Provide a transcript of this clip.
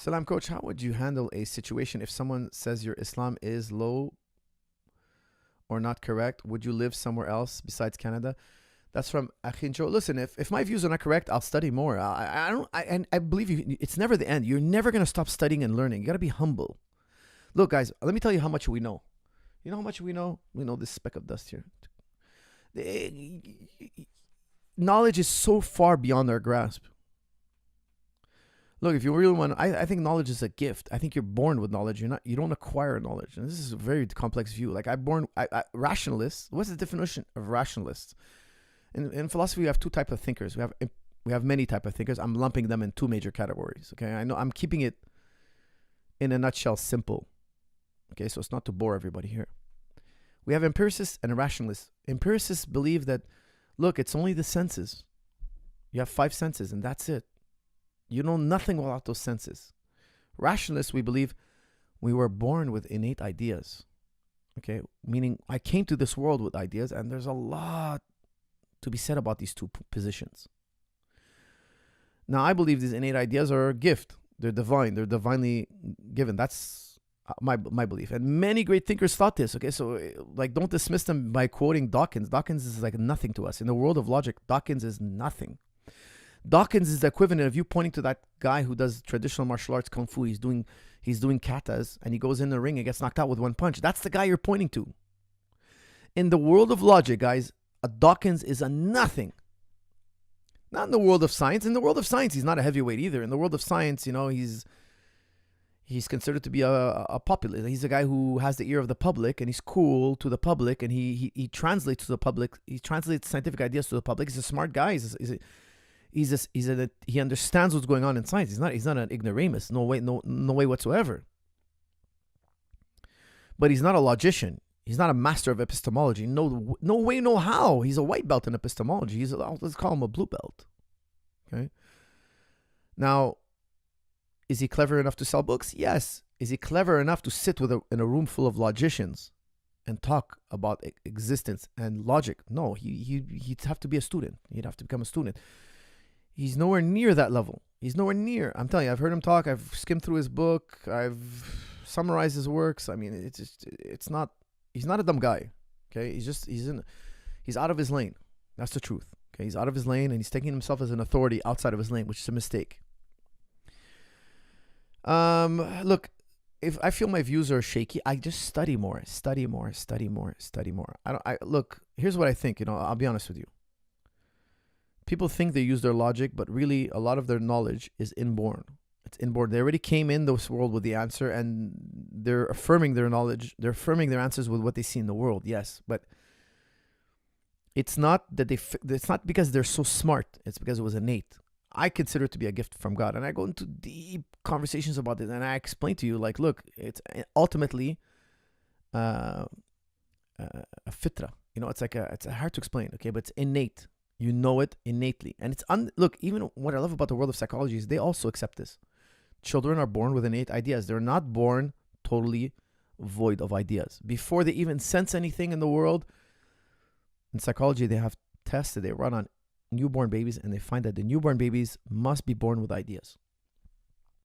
Salam, coach. How would you handle a situation if someone says your Islam is low or not correct? Would you live somewhere else besides Canada? That's from Achinjo. Listen, if my views are not correct, I'll study more. And I believe you. It's never the end. You're never gonna stop studying and learning. You gotta be humble. Look, guys, let me tell you how much we know. You know how much we know? We know this speck of dust here. Knowledge is so far beyond our grasp. Look, if you really want, I think knowledge is a gift. I think you're born with knowledge. You don't acquire knowledge. And this is a very complex view. Like rationalists. What's the definition of rationalists? In philosophy, we have two types of thinkers. We have many types of thinkers. I'm lumping them in two major categories. Okay, I know I'm keeping it in a nutshell simple. Okay, so it's not to bore everybody here. We have empiricists and rationalists. Empiricists believe that, look, it's only the senses. You have 5 senses, and that's it. You know nothing without those senses. Rationalists, we believe we were born with innate ideas. Okay, meaning I came to this world with ideas, and there's a lot to be said about these two positions. Now, I believe these innate ideas are a gift. They're divine. They're divinely given. That's my belief. And many great thinkers thought this. Okay, so like don't dismiss them by quoting Dawkins. Dawkins is like nothing to us. In the world of logic, Dawkins is nothing. Dawkins is the equivalent of you pointing to that guy who does traditional martial arts kung fu. He's doing katas, and he goes in the ring and gets knocked out with one punch. That's the guy you're pointing to. In the world of logic, guys, a Dawkins is a nothing. Not in the world of science. In the world of science, he's not a heavyweight either. In the world of science, you know, he's considered to be a populist. He's a guy who has the ear of the public, and he's cool to the public, and he translates to the public. He translates scientific ideas to the public. He's a smart guy. He understands what's going on in science. He's not an ignoramus. No way whatsoever. But he's not a logician. He's not a master of epistemology. No way, no how. He's a white belt in epistemology. Let's call him a blue belt. Okay. Now, is he clever enough to sell books? Yes. Is he clever enough to sit in a room full of logicians and talk about existence and logic? No. He'd have to be a student. He'd have to become a student. He's nowhere near that level. He's nowhere near. I'm telling you, I've heard him talk. I've skimmed through his book. I've summarized his works. I mean, it's not. He's not a dumb guy. Okay, he's out of his lane. That's the truth. Okay, he's out of his lane, and he's taking himself as an authority outside of his lane, which is a mistake. Look, if I feel my views are shaky, I just study more. Look, here's what I think. I'll be honest with you. People think they use their logic, but really a lot of their knowledge is inborn. It's inborn. They already came in this world with the answer, and they're affirming their knowledge. They're affirming their answers with what they see in the world. Yes, but it's not that it's not because they're so smart. It's because it was innate. I consider it to be a gift from God, and I go into deep conversations about this, and I explain to you, like, look, it's ultimately a fitra. It's hard to explain. Okay, but it's innate. You know it innately. And look, even what I love about the world of psychology is they also accept this. Children are born with innate ideas. They're not born totally void of ideas. Before they even sense anything in the world, in psychology, they have tests that they run on newborn babies, and they find that the newborn babies must be born with ideas.